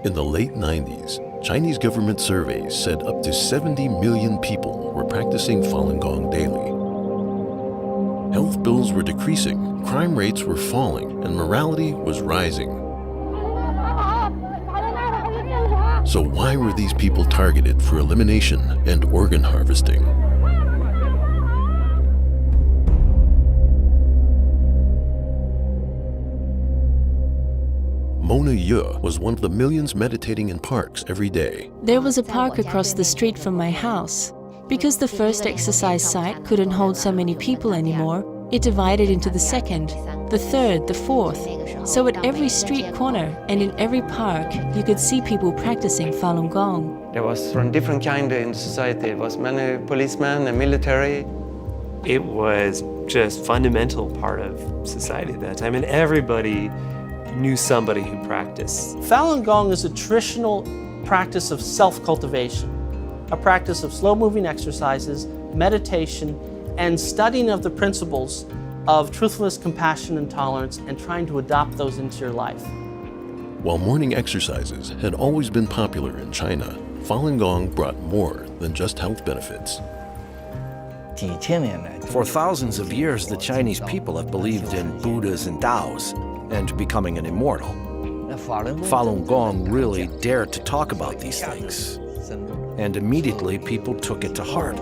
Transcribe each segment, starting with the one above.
In the late 90s, Chinese government surveys said up to 70 million people were practicing Falun Gong daily. Health bills were decreasing, crime rates were falling, and morality was rising. So why were these people targeted for elimination and organ harvesting? Mona Ye was one of the millions meditating in parks every day. There was a park across the street from my house. Because the first exercise site couldn't hold so many people anymore, it divided into the second, the third, the fourth. So at every street corner and in every park, you could see people practicing Falun Gong. There was from different kind in society. It was many policemen and military. It was just fundamental part of society at that time, and everybody knew somebody who practiced. Falun Gong is a traditional practice of self-cultivation, a practice of slow-moving exercises, meditation, and studying of the principles of truthfulness, compassion, and tolerance, and trying to adopt those into your life. While morning exercises had always been popular in China, Falun Gong brought more than just health benefits. For thousands of years, the Chinese people have believed in Buddhas and Taos and becoming an immortal. Falun Gong really dared to talk about these things. And immediately people took it to heart.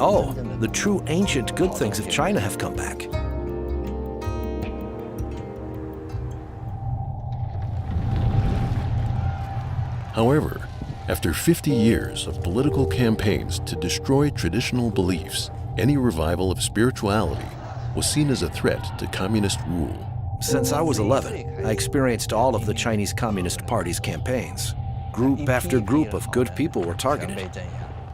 Oh, the true ancient good things of China have come back. However, after 50 years of political campaigns to destroy traditional beliefs, any revival of spirituality was seen as a threat to communist rule. Since I was 11, I experienced all of the Chinese Communist Party's campaigns. Group after group of good people were targeted.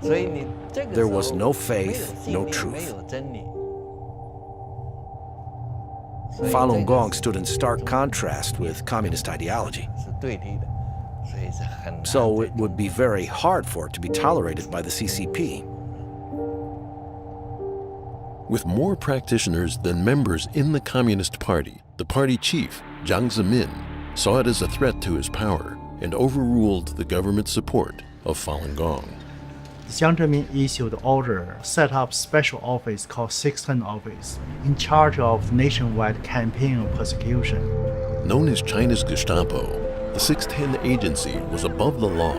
There was no faith, no truth. Falun Gong stood in stark contrast with communist ideology. So it would be very hard for it to be tolerated by the CCP. With more practitioners than members in the Communist Party, the party chief, Jiang Zemin, saw it as a threat to his power and overruled the government support of Falun Gong. Jiang Zemin issued an order, set up special office called 610 Office, in charge of nationwide campaign of persecution. Known as China's Gestapo, the 610 agency was above the law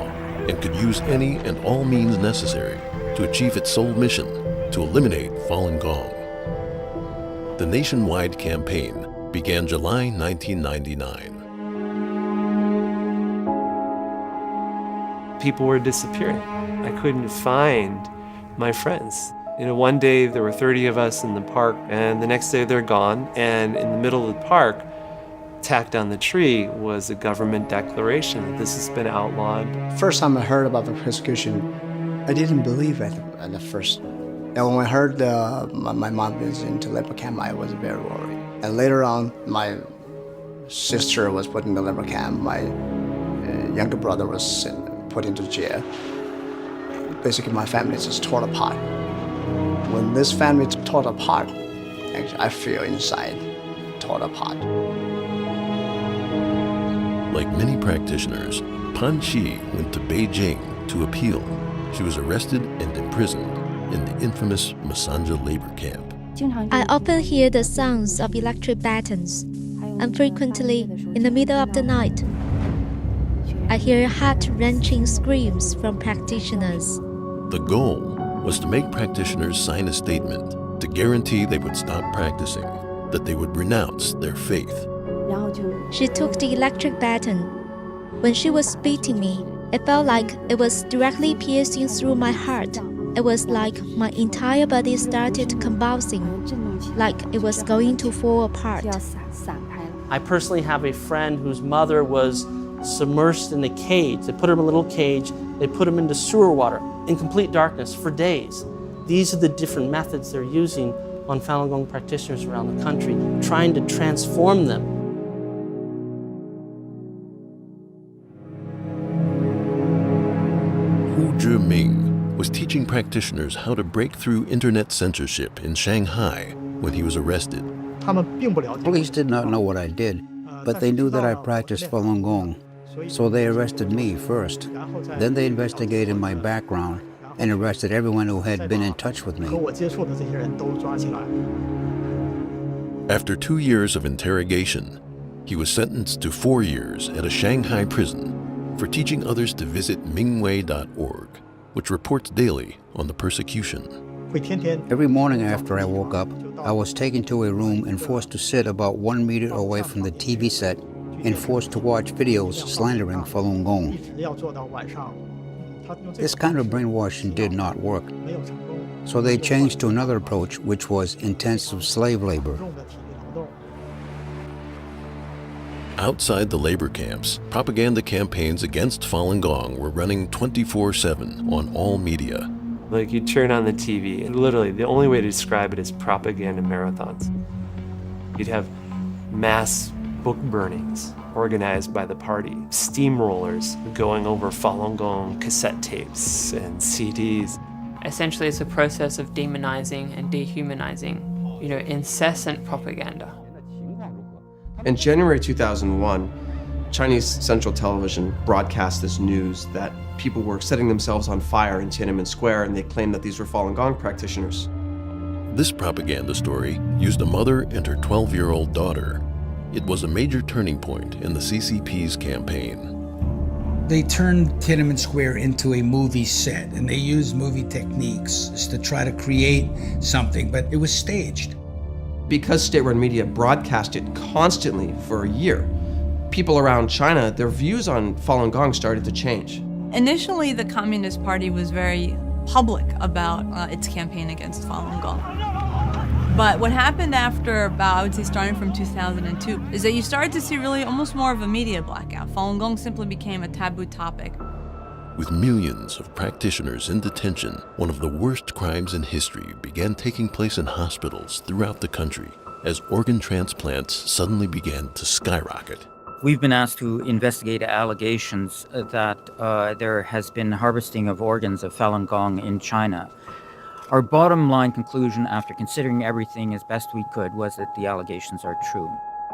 and could use any and all means necessary to achieve its sole mission, to eliminate Falun Gong. The nationwide campaign began July 1999. People were disappearing. I couldn't find my friends. One day there were 30 of us in the park, and the next day they're gone. And in the middle of the park, tacked on the tree, was a government declaration that this has been outlawed. First time I heard about the persecution, I didn't believe it at the first. And when I heard my mom was into labor camp, I was very worried. And later on, my sister was put in the labor camp. My younger brother was put into jail. Basically, my family is just torn apart. When this family is torn apart, actually, I feel inside torn apart. Like many practitioners, Pan Qi went to Beijing to appeal. She was arrested and imprisoned in the infamous Masanja labor camp. I often hear the sounds of electric batons, and frequently in the middle of the night, I hear heart-wrenching screams from practitioners. The goal was to make practitioners sign a statement to guarantee they would stop practicing, that they would renounce their faith. She took the electric baton. When she was beating me, it felt like it was directly piercing through my heart. It was like my entire body started convulsing, like it was going to fall apart. I personally have a friend whose mother was submersed in a cage. They put her in a little cage, they put him into sewer water in complete darkness for days. These are the different methods they're using on Falun Gong practitioners around the country, trying to transform them. Hu Zhiming was teaching practitioners how to break through internet censorship in Shanghai when he was arrested. Police did not know what I did, but they knew that I practiced Falun Gong. So they arrested me first. Then they investigated my background and arrested everyone who had been in touch with me. After 2 years of interrogation, he was sentenced to 4 years at a Shanghai prison for teaching others to visit mingwei.org, which reports daily on the persecution. Every morning after I woke up, I was taken to a room and forced to sit about 1 meter away from the TV set and forced to watch videos slandering Falun Gong. This kind of brainwashing did not work. So they changed to another approach, which was intensive slave labor. Outside the labor camps, propaganda campaigns against Falun Gong were running 24/7 on all media. Like you turn on the TV, and literally the only way to describe it is propaganda marathons. You'd have mass book burnings organized by the party, steamrollers going over Falun Gong cassette tapes and CDs. Essentially, it's a process of demonizing and dehumanizing, incessant propaganda. In January 2001, Chinese Central Television broadcast this news that people were setting themselves on fire in Tiananmen Square, and they claimed that these were Falun Gong practitioners. This propaganda story used a mother and her 12-year-old daughter. It was a major turning point in the CCP's campaign. They turned Tiananmen Square into a movie set, and they used movie techniques to try to create something, but it was staged. Because state-run media broadcast it constantly for a year, people around China, their views on Falun Gong started to change. Initially, the Communist Party was very public about its campaign against Falun Gong. But what happened after about, I would say starting from 2002, is that you started to see really almost more of a media blackout. Falun Gong simply became a taboo topic. With millions of practitioners in detention, one of the worst crimes in history began taking place in hospitals throughout the country as organ transplants suddenly began to skyrocket. We've been asked to investigate allegations that there has been harvesting of organs of Falun Gong in China. Our bottom line conclusion, after considering everything as best we could, was that the allegations are true.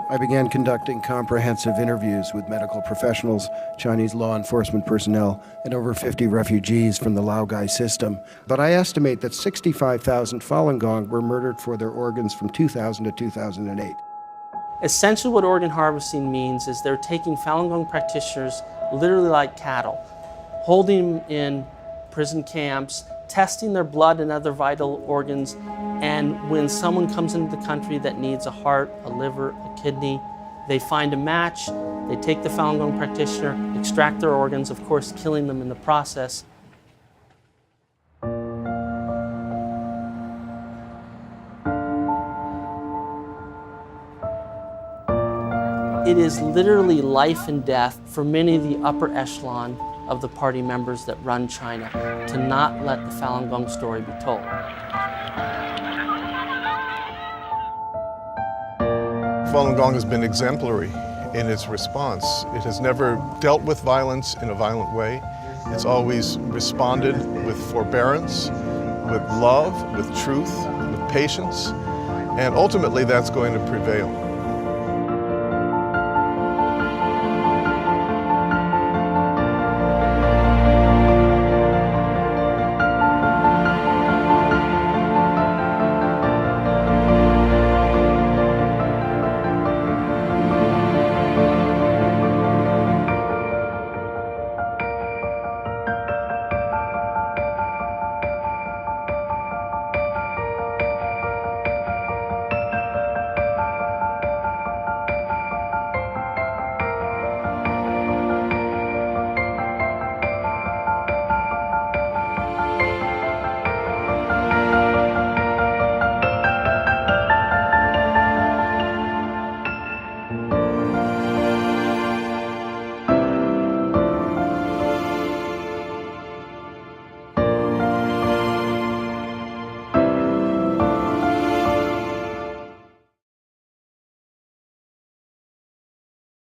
I began conducting comprehensive interviews with medical professionals, Chinese law enforcement personnel, and over 50 refugees from the Laogai system. But I estimate that 65,000 Falun Gong were murdered for their organs from 2000 to 2008. Essentially what organ harvesting means is they're taking Falun Gong practitioners literally like cattle, holding them in prison camps, testing their blood and other vital organs, and when someone comes into the country that needs a heart, a liver, a kidney, they find a match, they take the Falun Gong practitioner, extract their organs, of course killing them in the process. It is literally life and death for many of the upper echelon of the party members that run China to not let the Falun Gong story be told. Falun Gong has been exemplary in its response. It has never dealt with violence in a violent way. It's always responded with forbearance, with love, with truth, with patience, and ultimately that's going to prevail.